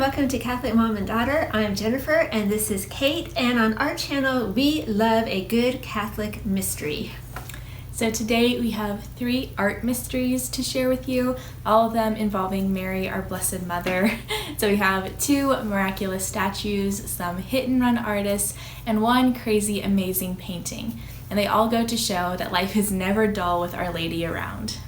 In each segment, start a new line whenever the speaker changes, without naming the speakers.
welcome to Catholic Mom and Daughter. I'm Jennifer and this is Kate, and on our channel we love a good Catholic mystery.
So today we have 3 art mysteries to share with you, all of them involving Mary, our Blessed Mother. So we have 2 miraculous statues, some hit and run artists, and 1 crazy amazing painting. And they all go to show that life is never dull with Our Lady around.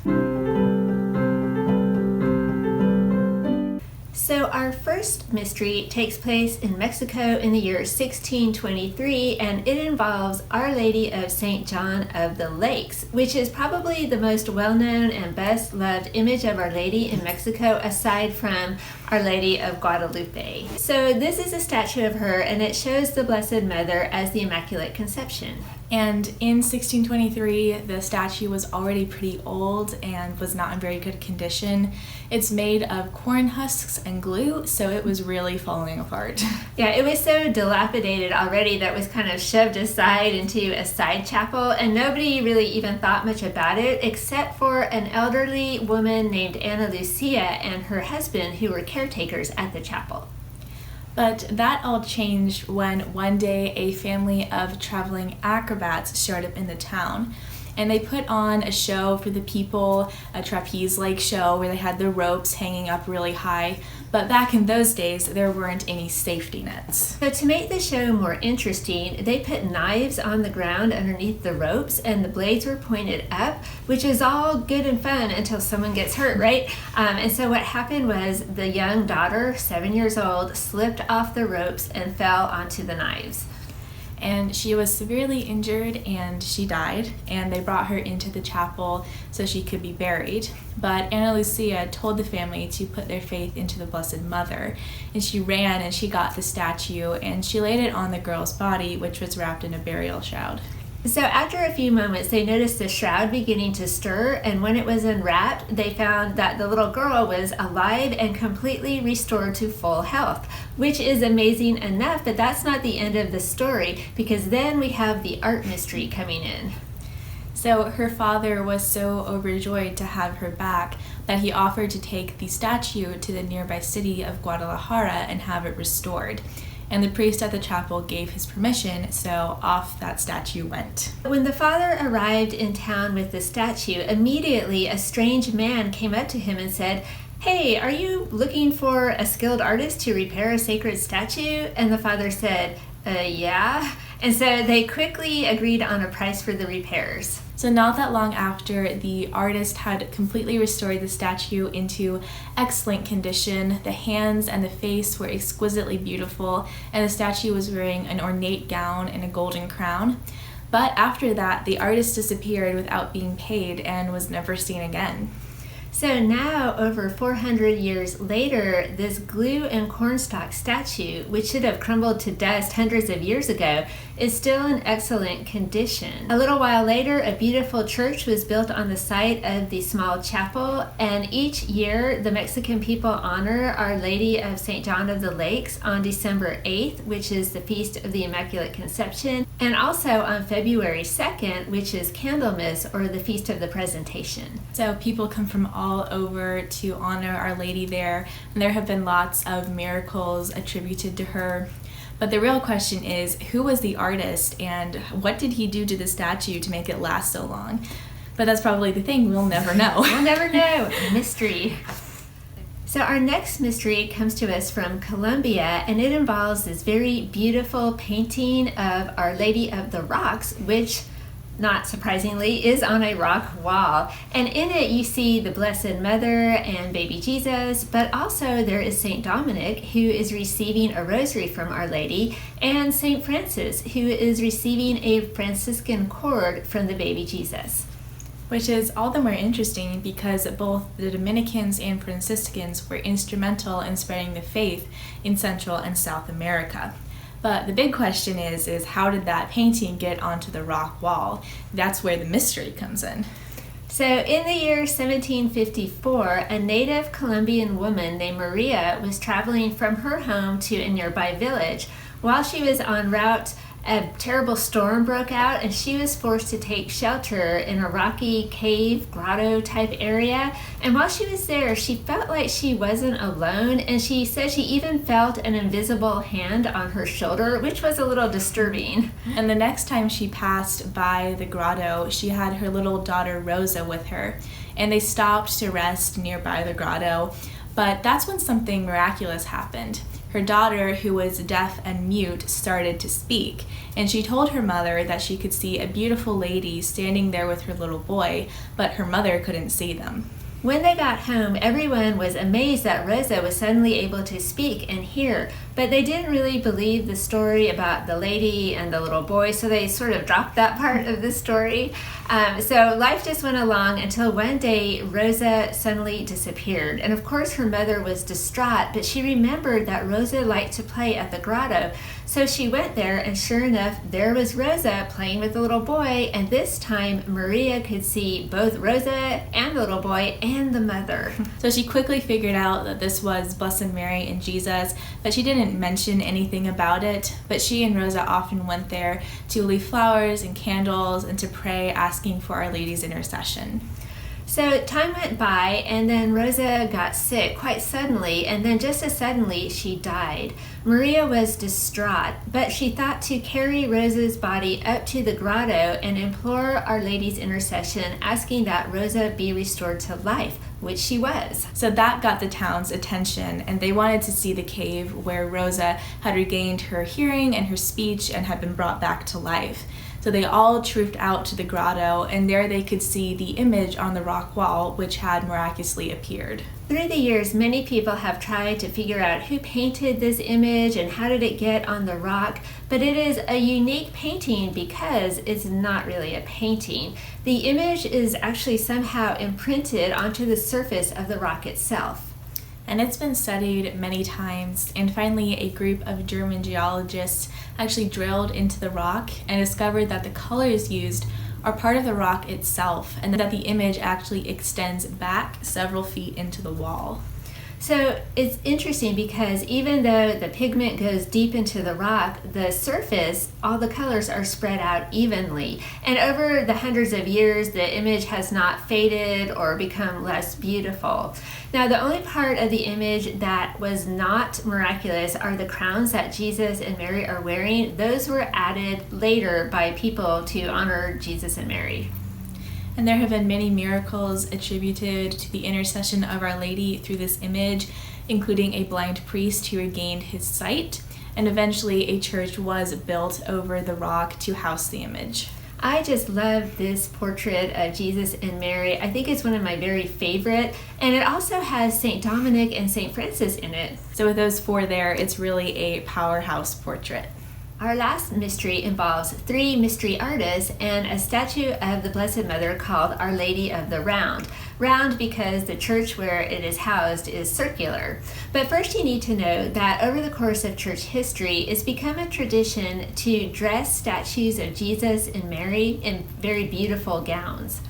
So our first mystery takes place in Mexico in the year 1623, and it involves Our Lady of St. John of the Lakes, which is probably the most well-known and best-loved image of Our Lady in Mexico, aside from Our Lady of Guadalupe. So this is a statue of her, and it shows the Blessed Mother as the Immaculate Conception.
And in 1623, the statue was already pretty old and was not in very good condition. It's made of corn husks and glue, so it was really falling apart.
Yeah, it was so dilapidated already that it was kind of shoved aside into a side chapel, and nobody really even thought much about it except for an elderly woman named Ana Lucia and her husband, who were caretakers at the chapel.
But that all changed when one day a family of traveling acrobats showed up in the town. And they put on a show for the people, a trapeze-like show where they had the ropes hanging up really high. But back in those days, there weren't any safety nets.
So to make the show more interesting, they put knives on the ground underneath the ropes, and the blades were pointed up, which is all good and fun until someone gets hurt, right? And so what happened was the young daughter, 7 years old, slipped off the ropes and fell onto the knives.
And she was severely injured and she died, and they brought her into the chapel so she could be buried. But Ana Lucia told the family to put their faith into the Blessed Mother, and she ran and she got the statue and she laid it on the girl's body, which was wrapped in a burial shroud.
So after a few moments, they noticed the shroud beginning to stir, and when it was unwrapped, they found that the little girl was alive and completely restored to full health, which is amazing enough, but that's not the end of the story, because then we have the art mystery coming in.
So her father was so overjoyed to have her back that he offered to take the statue to the nearby city of Guadalajara and have it restored. And the priest at the chapel gave his permission, so off that statue went.
When the father arrived in town with the statue, immediately a strange man came up to him and said, "Hey, are you looking for a skilled artist to repair a sacred statue?" And the father said, yeah. And so they quickly agreed on a price for the repairs.
So not that long after, the artist had completely restored the statue into excellent condition. The hands and the face were exquisitely beautiful, and the statue was wearing an ornate gown and a golden crown. But after that, the artist disappeared without being paid and was never seen again.
So now, over 400 years later, this glue and cornstalk statue, which should have crumbled to dust hundreds of years ago, is still in excellent condition. A little while later, a beautiful church was built on the site of the small chapel, and each year the Mexican people honor Our Lady of St. John of the Lakes on December 8th, which is the Feast of the Immaculate Conception, and also on February 2nd, which is Candlemas, or the Feast of the Presentation.
So people come from all over to honor Our Lady there, and there have been lots of miracles attributed to her. But the real question is, who was the artist and what did he do to the statue to make it last so long? But that's probably the thing, we'll never know.
We'll never know. Mystery. So our next mystery comes to us from Colombia, and it involves this very beautiful painting of Our Lady of the Rocks, which, not surprisingly, is on a rock wall. And in it you see the Blessed Mother and baby Jesus, but also there is St. Dominic, who is receiving a rosary from Our Lady, and St. Francis, who is receiving a Franciscan cord from the baby Jesus.
Which is all the more interesting because both the Dominicans and Franciscans were instrumental in spreading the faith in Central and South America. But the big question is how did that painting get onto the rock wall? That's where the mystery comes in.
So in the year 1754, a native Colombian woman named Maria was traveling from her home to a nearby village. While she was en route a terrible storm broke out and she was forced to take shelter in a rocky cave, grotto type area. And while she was there, she felt like she wasn't alone, and she said she even felt an invisible hand on her shoulder, which was a little disturbing.
And the next time she passed by the grotto, she had her little daughter Rosa with her, and they stopped to rest nearby the grotto. But that's when something miraculous happened. Her daughter, who was deaf and mute, started to speak, and she told her mother that she could see a beautiful lady standing there with her little boy, but her mother couldn't see them.
When they got home, everyone was amazed that Rosa was suddenly able to speak and hear, but they didn't really believe the story about the lady and the little boy, so they sort of dropped that part of the story. So life just went along until one day Rosa suddenly disappeared. And of course her mother was distraught, but she remembered that Rosa liked to play at the grotto. So she went there, and sure enough, there was Rosa playing with the little boy, and this time Maria could see both Rosa and the little boy and the mother.
So she quickly figured out that this was Blessed Mary and Jesus, but she didn't mention anything about it. But she and Rosa often went there to leave flowers and candles and to pray, asking for Our Lady's intercession.
So time went by, and then Rosa got sick quite suddenly, and then just as suddenly she died. Maria was distraught, but she thought to carry Rosa's body up to the grotto and implore Our Lady's intercession, asking that Rosa be restored to life, which she was.
So that got the town's attention, and they wanted to see the cave where Rosa had regained her hearing and her speech and had been brought back to life. So they all trooped out to the grotto, and there they could see the image on the rock wall, which had miraculously appeared.
Through the years, many people have tried to figure out who painted this image and how did it get on the rock, but it is a unique painting because it's not really a painting. The image is actually somehow imprinted onto the surface of the rock itself.
And it's been studied many times, and finally a group of German geologists actually drilled into the rock and discovered that the colors used are part of the rock itself, and that the image actually extends back several feet into the wall.
So it's interesting because even though the pigment goes deep into the rock, the surface, all the colors are spread out evenly. And over the hundreds of years, the image has not faded or become less beautiful. Now, the only part of the image that was not miraculous are the crowns that Jesus and Mary are wearing. Those were added later by people to honor Jesus and Mary.
And there have been many miracles attributed to the intercession of Our Lady through this image, including a blind priest who regained his sight, and eventually a church was built over the rock to house the image.
I just love this portrait of Jesus and Mary. I think it's one of my very favorite, and it also has St. Dominic and St. Francis in it.
So with those four there, it's really a powerhouse portrait.
Our last mystery involves 3 mystery artists and a statue of the Blessed Mother called Our Lady of the Round. Round because the church where it is housed is circular. But first you need to know that over the course of church history, it's become a tradition to dress statues of Jesus and Mary in very beautiful gowns.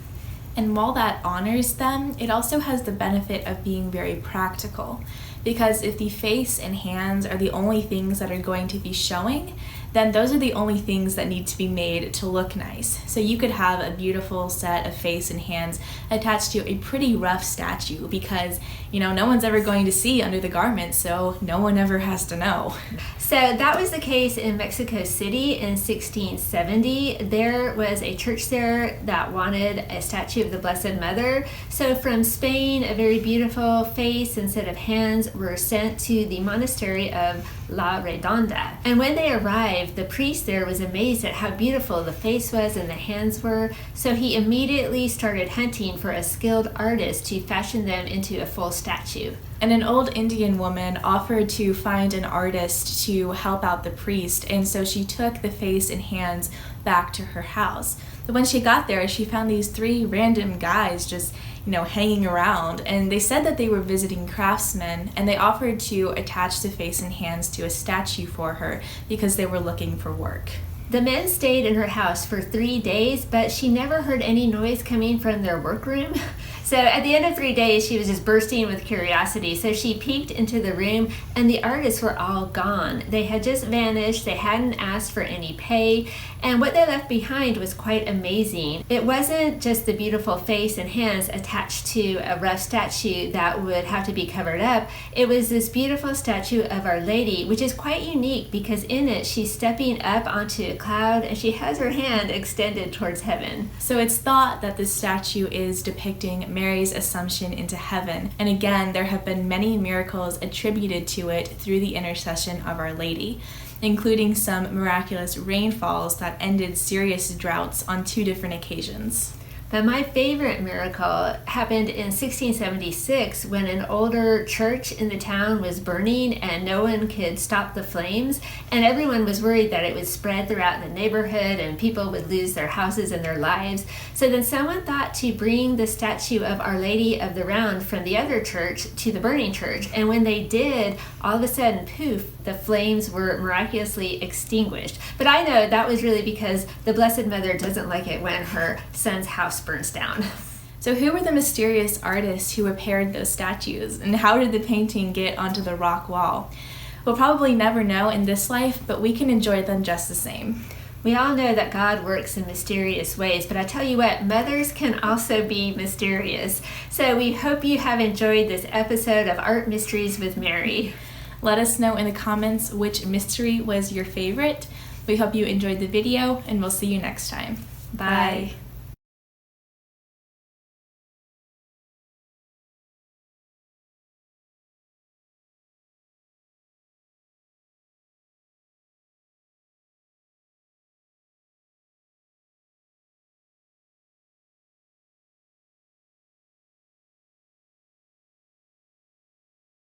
And while that honors them, it also has the benefit of being very practical. Because if the face and hands are the only things that are going to be showing, then those are the only things that need to be made to look nice. So you could have a beautiful set of face and hands attached to a pretty rough statue because, no one's ever going to see under the garment, so no one ever has to know.
So that was the case in Mexico City in 1670. There was a church there that wanted a statue of the Blessed Mother. So from Spain, a very beautiful face and set of hands were sent to the monastery of La Redonda. And when they arrived, the priest there was amazed at how beautiful the face was and the hands were. So he immediately started hunting for a skilled artist to fashion them into a full statue.
And an old Indian woman offered to find an artist to help out the priest, and so she took the face and hands back to her house. But when she got there, she found these 3 random guys just, hanging around, and they said that they were visiting craftsmen, and they offered to attach the face and hands to a statue for her because they were looking for work.
The men stayed in her house for 3 days, but she never heard any noise coming from their workroom. So at the end of 3 days, she was just bursting with curiosity. So she peeked into the room, and the artists were all gone. They had just vanished. They hadn't asked for any pay, and what they left behind was quite amazing. It wasn't just the beautiful face and hands attached to a rough statue that would have to be covered up. It was this beautiful statue of Our Lady, which is quite unique because in it she's stepping up onto a cloud and she has her hand extended towards heaven.
So it's thought that this statue is depicting Mary's assumption into heaven. And again, there have been many miracles attributed to it through the intercession of Our Lady, including some miraculous rainfalls that ended serious droughts on 2 different occasions.
But my favorite miracle happened in 1676 when an older church in the town was burning and no one could stop the flames, and everyone was worried that it would spread throughout the neighborhood and people would lose their houses and their lives. So then someone thought to bring the statue of Our Lady of the Round from the other church to the burning church, and when they did, all of a sudden, poof, the flames were miraculously extinguished. But I know that was really because the Blessed Mother doesn't like it when her son's house burns down.
So who were the mysterious artists who repaired those statues, and how did the painting get onto the rock wall? We'll probably never know in this life, but we can enjoy them just the same.
We all know that God works in mysterious ways, but I tell you what, mothers can also be mysterious. So we hope you have enjoyed this episode of Art Mysteries with Mary.
Let us know in the comments which mystery was your favorite. We hope you enjoyed the video, and we'll see you next time.
Bye.